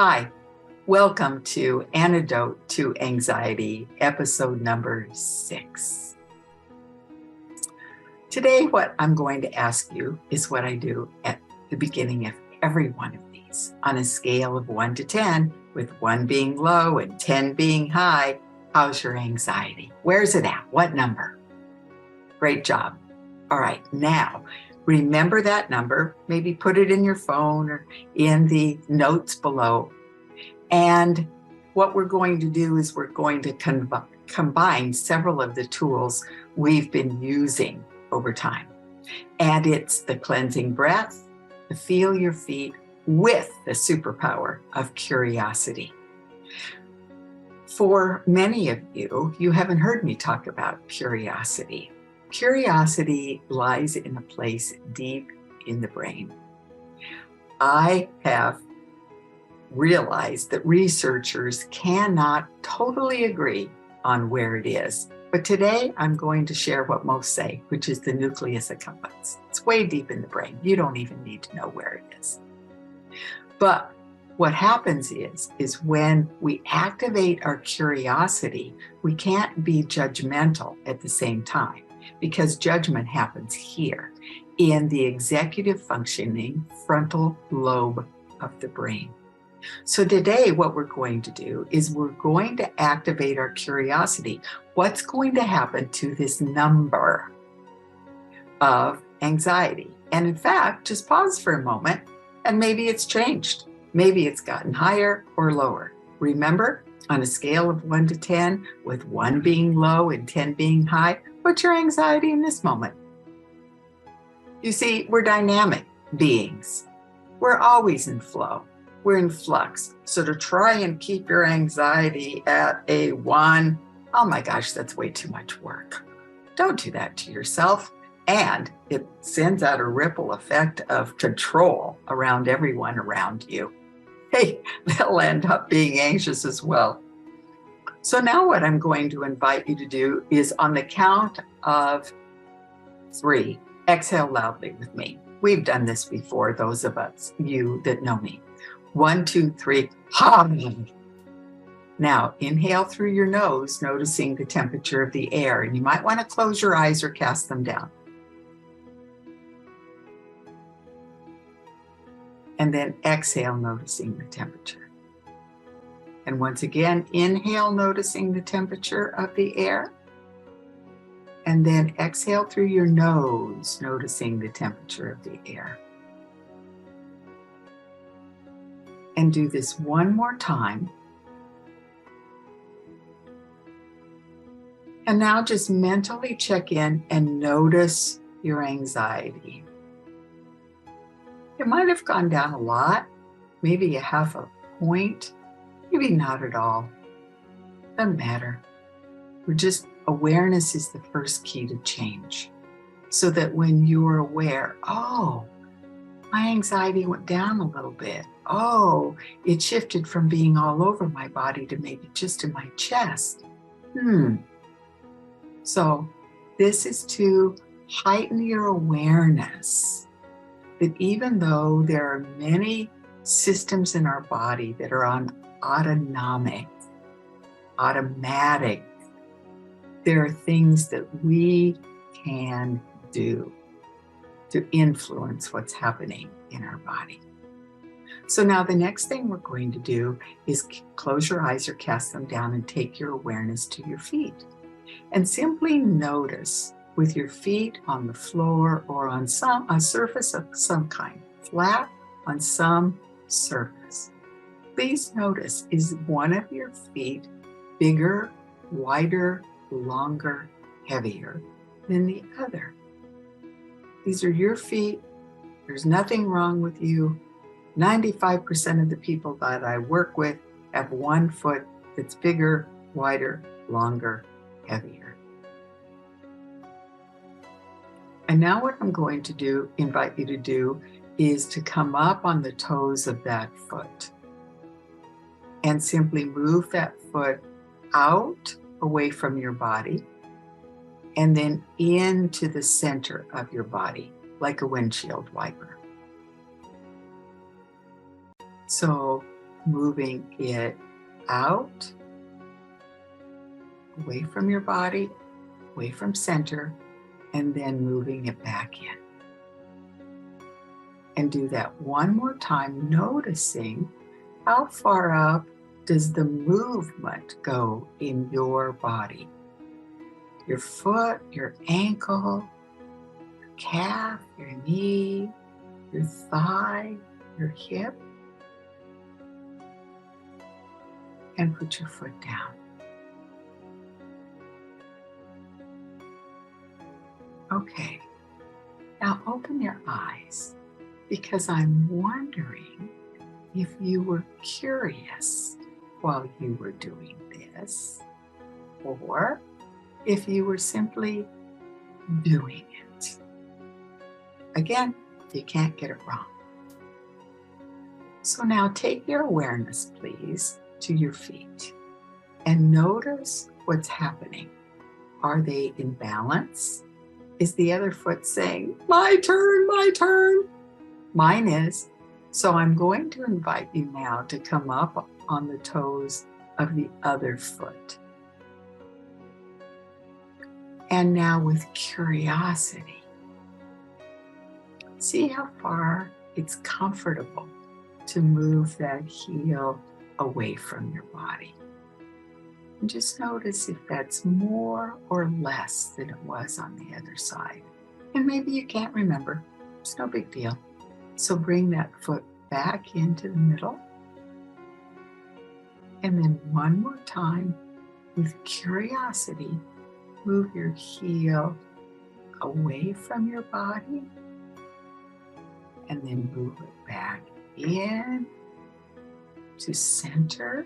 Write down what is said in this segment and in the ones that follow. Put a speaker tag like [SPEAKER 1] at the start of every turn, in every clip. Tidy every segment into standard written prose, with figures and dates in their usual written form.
[SPEAKER 1] Hi, welcome to Antidote to Anxiety, episode number 6. Today, what I'm going to ask you is what I do at the beginning of every one of these. On a scale of 1 to 10, with 1 being low and 10 being high, how's your anxiety? Where's it at? What number? Great job. All right, now, remember that number, maybe put it in your phone or in the notes below. And what we're going to do is we're going to combine several of the tools we've been using over time. And it's the cleansing breath, the feel your feet, with the superpower of curiosity. For many of you, you haven't heard me talk about curiosity. Curiosity lies in a place deep in the brain. I have realized that researchers cannot totally agree on where it is. But today I'm going to share what most say, which is the nucleus accumbens. It's way deep in the brain. You don't even need to know where it is. But what happens is when we activate our curiosity, we can't be judgmental at the same time, because judgment happens here in the executive functioning frontal lobe of the brain. So today what we're going to do is we're going to activate our curiosity. What's going to happen to this number of anxiety? And in fact, just pause for a moment and maybe it's changed. Maybe it's gotten higher or lower. Remember, on a scale of 1 to 10, with 1 being low and 10 being high, what's your anxiety in this moment? You see, we're dynamic beings. We're always in flow. We're in flux. So to try and keep your anxiety at a 1, oh my gosh, that's way too much work. Don't do that to yourself. And it sends out a ripple effect of control around everyone around you. Hey, they'll end up being anxious as well. So now what I'm going to invite you to do is, on the count of 3, exhale loudly with me. We've done this before, those of us, you that know me. 1, 2, 3, ha! Now, inhale through your nose, noticing the temperature of the air, and you might want to close your eyes or cast them down. And then exhale, noticing the temperature. And once again, inhale, noticing the temperature of the air. And then exhale through your nose, noticing the temperature of the air. And do this one more time. And now just mentally check in and notice your anxiety. It might have gone down a lot, maybe a half a point, maybe not at all. Doesn't matter. Awareness is the first key to change. So that when you're aware, oh, my anxiety went down a little bit. Oh, it shifted from being all over my body to maybe just in my chest. So this is to heighten your awareness that even though there are many systems in our body that are on automatic, there are things that we can do to influence what's happening in our body. So now the next thing we're going to do is close your eyes or cast them down and take your awareness to your feet. And simply notice with your feet on the floor or on a surface of some kind, flat on some surface. Please notice, is one of your feet bigger, wider, longer, heavier than the other? These are your feet. There's nothing wrong with you. 95% of the people that I work with have one foot that's bigger, wider, longer, heavier. And now what I'm going to invite you to do, is to come up on the toes of that foot and simply move that foot out away from your body and then into the center of your body, like a windshield wiper. So moving it out, away from your body, away from center, and then moving it back in. And do that one more time, noticing how far up does the movement go in your body. Your foot, your ankle, your calf, your knee, your thigh, your hip. And put your foot down. Okay, now open your eyes, because I'm wondering if you were curious while you were doing this, or if you were simply doing it. Again, you can't get it wrong. So now take your awareness, please, to your feet and notice what's happening. Are they in balance? Is the other foot saying, my turn, my turn? Mine is. So I'm going to invite you now to come up on the toes of the other foot. And now with curiosity, see how far it's comfortable to move that heel away from your body. And just notice if that's more or less than it was on the other side. And maybe you can't remember. It's no big deal. So bring that foot back into the middle. And then one more time, with curiosity, move your heel away from your body. And then move it back in to center,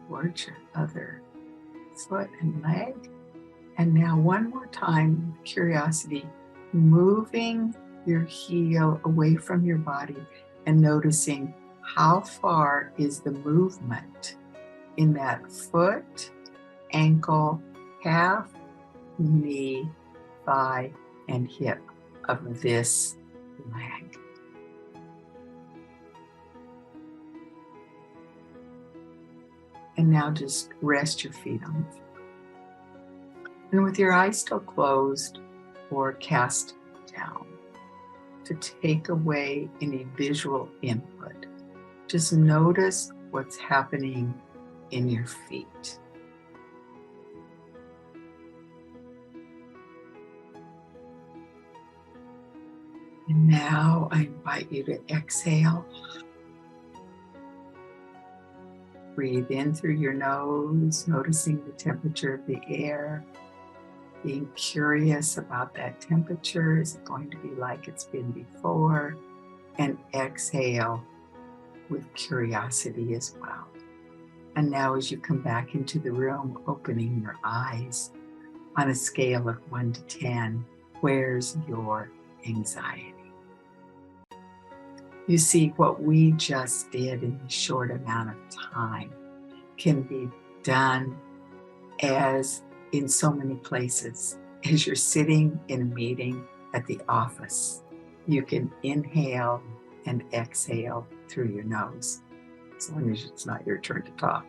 [SPEAKER 1] towards your other foot and leg. And now one more time, with curiosity, moving your heel away from your body and noticing how far is the movement in that foot, ankle, calf, knee, thigh, and hip of this leg. And now just rest your feet on the floor. And with your eyes still closed or cast down, to take away any visual input, just notice what's happening in your feet. And now I invite you to exhale. Breathe in through your nose, noticing the temperature of the air, being curious about that temperature. Is it going to be like it's been before? And exhale with curiosity as well. And now as you come back into the room, opening your eyes on a scale of 1 to 10, where's your anxiety? You see, what we just did in a short amount of time can be done as in so many places. As you're sitting in a meeting at the office, you can inhale and exhale through your nose, as long as it's not your turn to talk.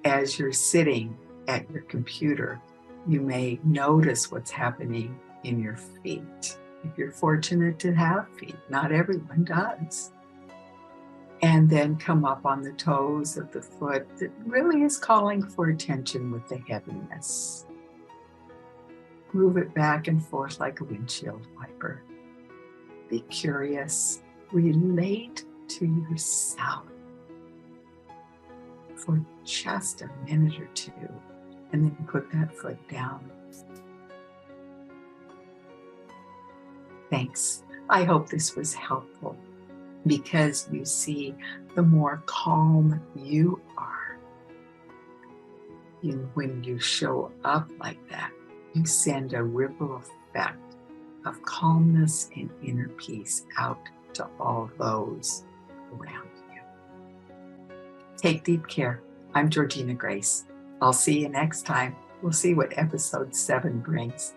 [SPEAKER 1] As you're sitting at your computer, you may notice what's happening in your feet. If you're fortunate to have feet, not everyone does. And then come up on the toes of the foot that really is calling for attention with the heaviness. Move it back and forth like a windshield wiper. Be curious, relate to yourself for just a minute or two, and then put that foot down. Thanks. I hope this was helpful, because you see, the more calm you are, when you show up like that, you send a ripple effect of calmness and inner peace out to all those around you. Take deep care. I'm Georgena Grace. I'll see you next time. We'll see what episode 7 brings.